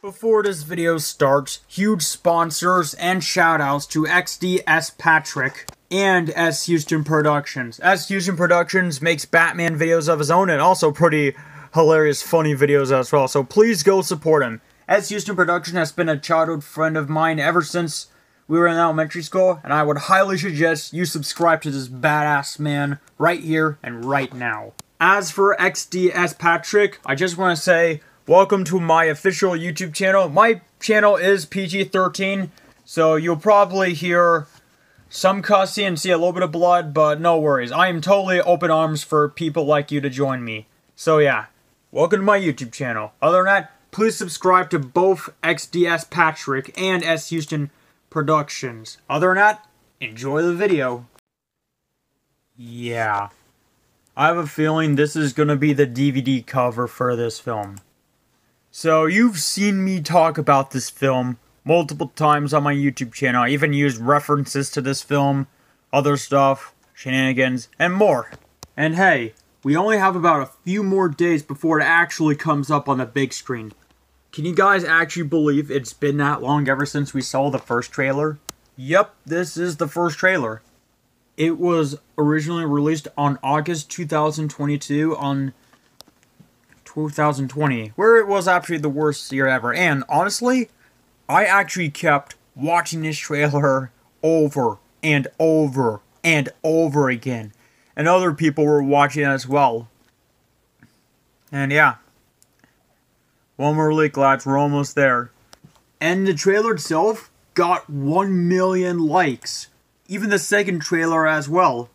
Before this video starts, huge sponsors and shoutouts to XDS Patrick and S. Houston Productions. S. Houston Productions makes Batman videos of his own and also pretty hilarious, funny videos as well, so please go support him. S. Houston Productions has been a childhood friend of mine ever since we were in elementary school, and I would highly suggest you subscribe to this badass man right here and right now. As for XDS Patrick, I just want to say, welcome to my official YouTube channel. My channel is PG-13, so you'll probably hear some cussing and see a little bit of blood, but no worries. I am totally open arms for people like you to join me. So yeah, welcome to my YouTube channel. Other than that, please subscribe to both XDS Patrick and S. Houston Productions. Other than that, enjoy the video. Yeah. I have a feeling this is going to be the DVD cover for this film. So, you've seen me talk about this film multiple times on my YouTube channel. I even used references to this film, other stuff, shenanigans, and more. And hey, we only have about a few more days before it actually comes up on the big screen. Can you guys actually believe it's been that long ever since we saw the first trailer? Yep, this is the first trailer. It was originally released on August 2022 on 2020, where it was actually the worst year ever. And honestly, I actually kept watching this trailer over and over and over again. And other people were watching it as well. And yeah. One more leak, lads. We're almost there. And the trailer itself got 1 million likes. Even the second trailer as well.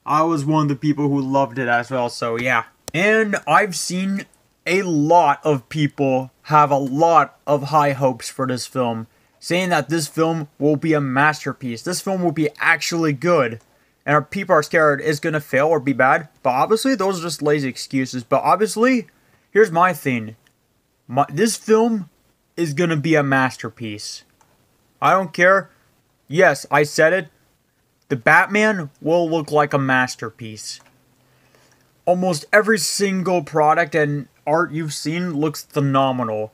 I was one of the people who loved it as well, so yeah. And I've seen a lot of people have a lot of high hopes for this film, saying that this film will be a masterpiece. This film will be actually good. And people are scared it's going to fail or be bad. But obviously, those are just lazy excuses. But obviously, here's my thing. This film is going to be a masterpiece. I don't care. Yes, I said it. The Batman will look like a masterpiece. Almost every single product and art you've seen looks phenomenal.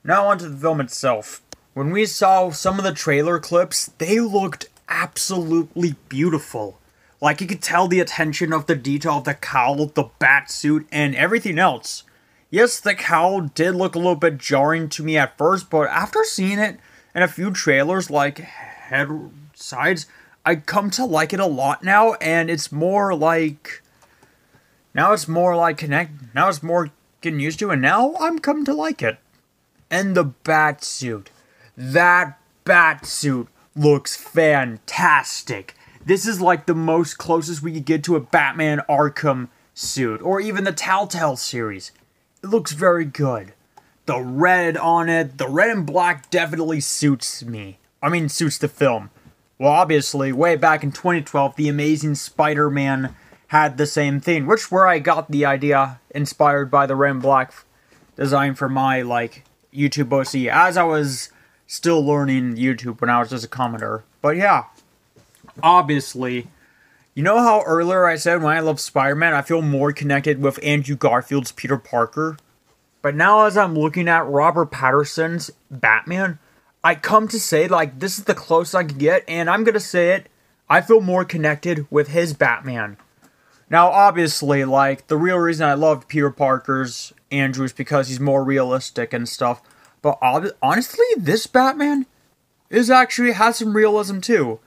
Now onto the film itself. When we saw some of the trailer clips, they looked absolutely beautiful. Like you could tell the attention of the detail of the cowl, the bat suit, and everything else. Yes, the cowl did look a little bit jarring to me at first, but after seeing it in a few trailers like head sides, I come to like it a lot now, and it's more like... Now it's more getting used to, and now I'm coming to like it. And the bat suit. That bat suit looks fantastic. This is like the most closest we could get to a Batman Arkham suit, or even the Telltale series. It looks very good. The red on it, the red and black definitely suits me. I mean, suits the film. Well, obviously, way back in 2012, The Amazing Spider-Man had the same thing, which where I got the idea inspired by the red and black design for my, YouTube OC, as I was still learning YouTube when I was just a commenter. But yeah, obviously, you know how earlier I said when I love Spider-Man, I feel more connected with Andrew Garfield's Peter Parker? But now as I'm looking at Robert Pattinson's Batman, I come to say, this is the closest I can get, and I'm gonna say it, I feel more connected with his Batman. Now, obviously, the real reason I loved Peter Parker's Andrew is because he's more realistic and stuff. But honestly, this Batman has some realism too.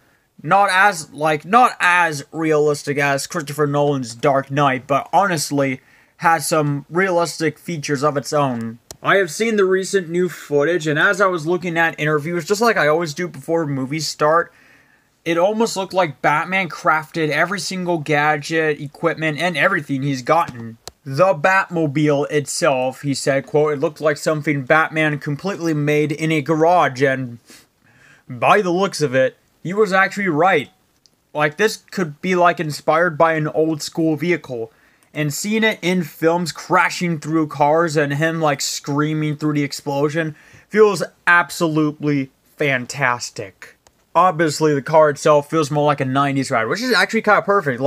Not as realistic as Christopher Nolan's Dark Knight, but honestly, has some realistic features of its own. I have seen the recent new footage, and as I was looking at interviews, just like I always do before movies start, it almost looked like Batman crafted every single gadget, equipment, and everything he's gotten. The Batmobile itself, he said, quote, it looked like something Batman completely made in a garage, and by the looks of it, he was actually right. This could be inspired by an old school vehicle. And seeing it in films crashing through cars and him screaming through the explosion feels absolutely fantastic. Obviously, the car itself feels more like a 90s ride, which is actually kind of perfect.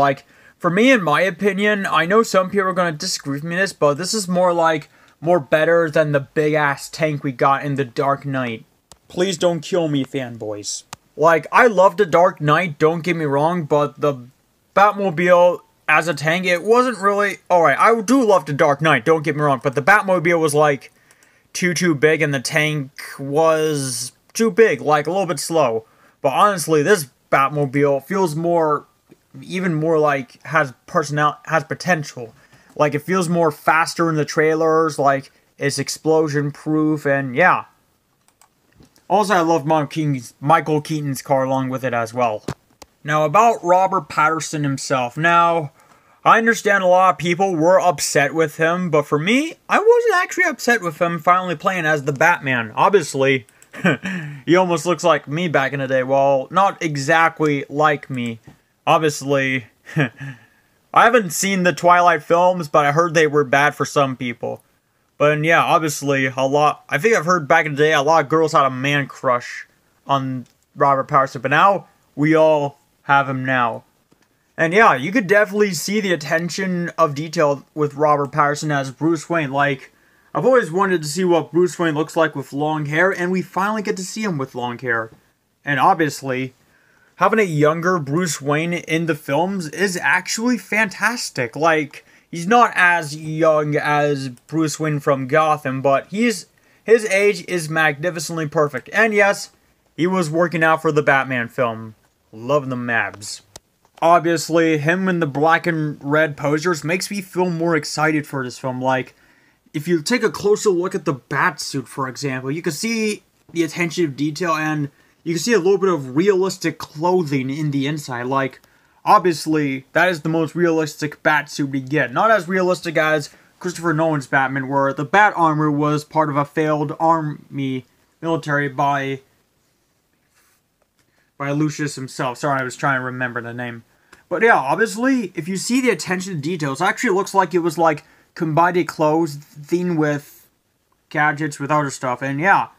For me, in my opinion, I know some people are going to disagree with me on this, but this is more like more better than the big-ass tank we got in The Dark Knight. Please don't kill me, fanboys. Like, I love The Dark Knight, don't get me wrong, but the Batmobile as a tank, it wasn't really... Alright, I do love The Dark Knight, don't get me wrong, but the Batmobile was, like, too big, and the tank was too big, like, a little bit slow. But honestly, this Batmobile feels more... even more like has potential. Like, it feels more faster in the trailers, like it's explosion proof, and yeah. Also, I love Michael Keaton's car along with it as well. Now, about Robert Pattinson himself. Now, I understand a lot of people were upset with him, but for me, I wasn't actually upset with him finally playing as the Batman. Obviously, he almost looks like me back in the day. Well, not exactly like me. Obviously, I haven't seen the Twilight films, but I heard they were bad for some people. But yeah, obviously, I think I've heard back in the day, a lot of girls had a man crush on Robert Pattinson, but now, we all have him now. And yeah, you could definitely see the attention of detail with Robert Pattinson as Bruce Wayne. Like, I've always wanted to see what Bruce Wayne looks like with long hair, and we finally get to see him with long hair. And obviously, having a younger Bruce Wayne in the films is actually fantastic. Like, he's not as young as Bruce Wayne from Gotham, but his age is magnificently perfect. And yes, he was working out for the Batman film. Love the Mavs. Obviously, him in the black and red posters makes me feel more excited for this film. Like, if you take a closer look at the Batsuit, for example, you can see the attention to detail, and you can see a little bit of realistic clothing in the inside. Like, obviously, that is the most realistic Batsuit we get. Not as realistic as Christopher Nolan's Batman, where the Bat armor was part of a failed military by Lucius himself. Sorry, I was trying to remember the name. But yeah, obviously, if you see the attention to details, it actually looks like it was like combined clothing with gadgets with other stuff. And yeah,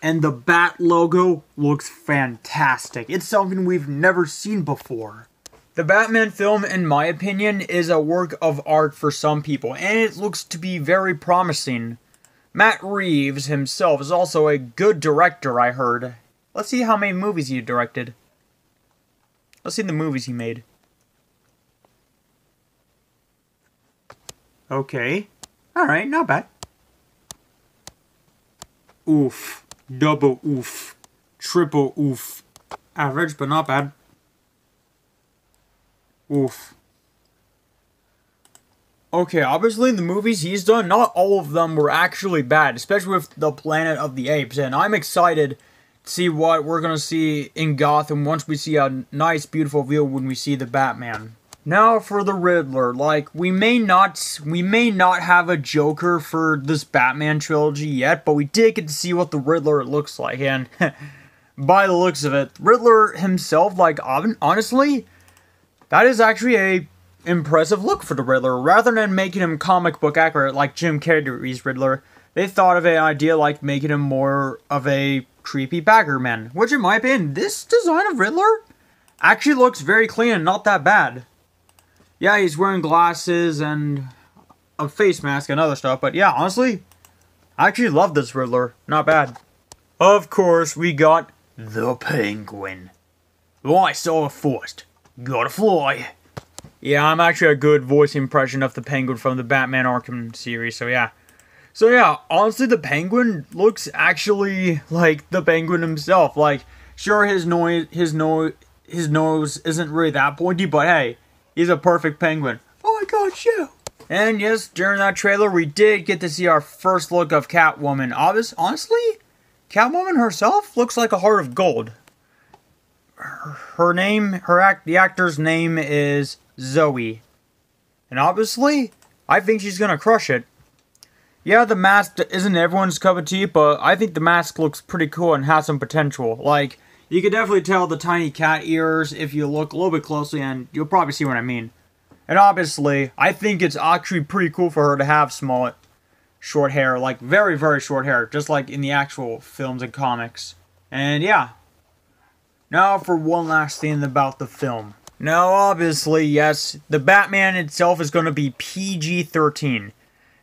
and the Bat logo looks fantastic. It's something we've never seen before. The Batman film, in my opinion, is a work of art for some people, and it looks to be very promising. Matt Reeves himself is also a good director, I heard. Let's see how many movies he directed. Let's see the movies he made. Okay. Alright, not bad. Oof. Double oof. Triple oof. Average, but not bad. Oof. Okay, obviously the movies he's done, not all of them were actually bad, especially with the Planet of the Apes, and I'm excited to see what we're gonna see in Gotham once we see a nice, beautiful view when we see the Batman. Now for the Riddler. Like, we may not have a Joker for this Batman trilogy yet, but we did get to see what the Riddler looks like, and by the looks of it, Riddler himself, like, honestly, that is actually a impressive look for the Riddler. Rather than making him comic book accurate like Jim Carrey's Riddler, they thought of an idea like making him more of a creepy Baggerman, which in my opinion, this design of Riddler actually looks very clean and not that bad. Yeah, he's wearing glasses and a face mask and other stuff, but yeah, honestly, I actually love this Riddler. Not bad. Of course, we got the Penguin. I saw it first. Gotta fly. Yeah, I'm actually a good voice impression of the Penguin from the Batman Arkham series, so yeah. So yeah, honestly, the Penguin looks actually like the Penguin himself. Like, sure, his nose isn't really that pointy, but hey, he's a perfect penguin. Oh my god, shoot! And yes, during that trailer, we did get to see our first look of Catwoman. Honestly, Catwoman herself looks like a heart of gold. The actor's name is Zoe. And obviously, I think she's gonna crush it. Yeah, the mask isn't everyone's cup of tea, but I think the mask looks pretty cool and has some potential. Like, you can definitely tell the tiny cat ears if you look a little bit closely, and you'll probably see what I mean. And obviously, I think it's actually pretty cool for her to have short hair, like very, very short hair, just like in the actual films and comics. And yeah. Now for one last thing about the film. Now, obviously, yes, the Batman itself is going to be PG-13.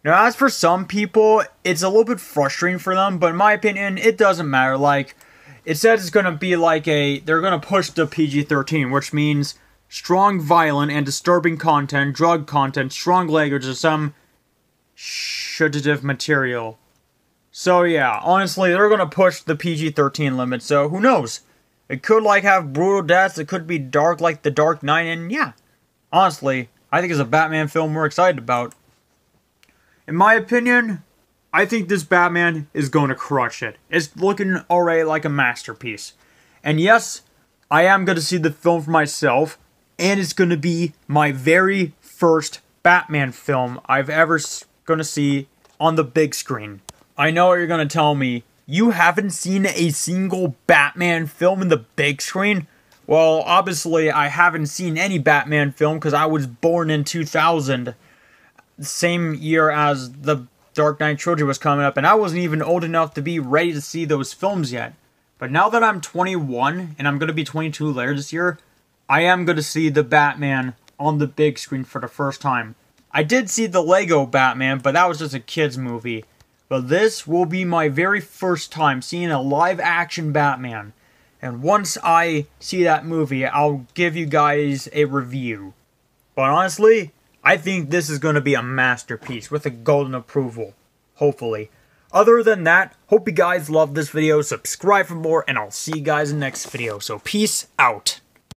Now, as for some people, it's a little bit frustrating for them, but in my opinion, it doesn't matter. Like, it says it's going to be like they're going to push the PG-13, which means strong, violent, and disturbing content, drug content, strong language, and some sedative material. So yeah, honestly, they're going to push the PG-13 limit, so who knows? It could, like, have brutal deaths, it could be dark like The Dark Knight, and yeah. Honestly, I think it's a Batman film we're excited about. In my opinion, I think this Batman is going to crush it. It's looking already like a masterpiece. And yes, I am going to see the film for myself, and it's going to be my very first Batman film I've ever going to see on the big screen. I know what you're going to tell me. You haven't seen a single Batman film in the big screen? Well, obviously, I haven't seen any Batman film because I was born in 2000. The same year as the Dark Knight trilogy was coming up, and I wasn't even old enough to be ready to see those films yet. But now that I'm 21, and I'm going to be 22 later this year, I am going to see the Batman on the big screen for the first time. I did see the Lego Batman, but that was just a kid's movie. But this will be my very first time seeing a live-action Batman. And once I see that movie, I'll give you guys a review. But honestly, I think this is going to be a masterpiece with a golden approval. Hopefully. Other than that, hope you guys love this video, subscribe for more, and I'll see you guys in the next video. So peace out.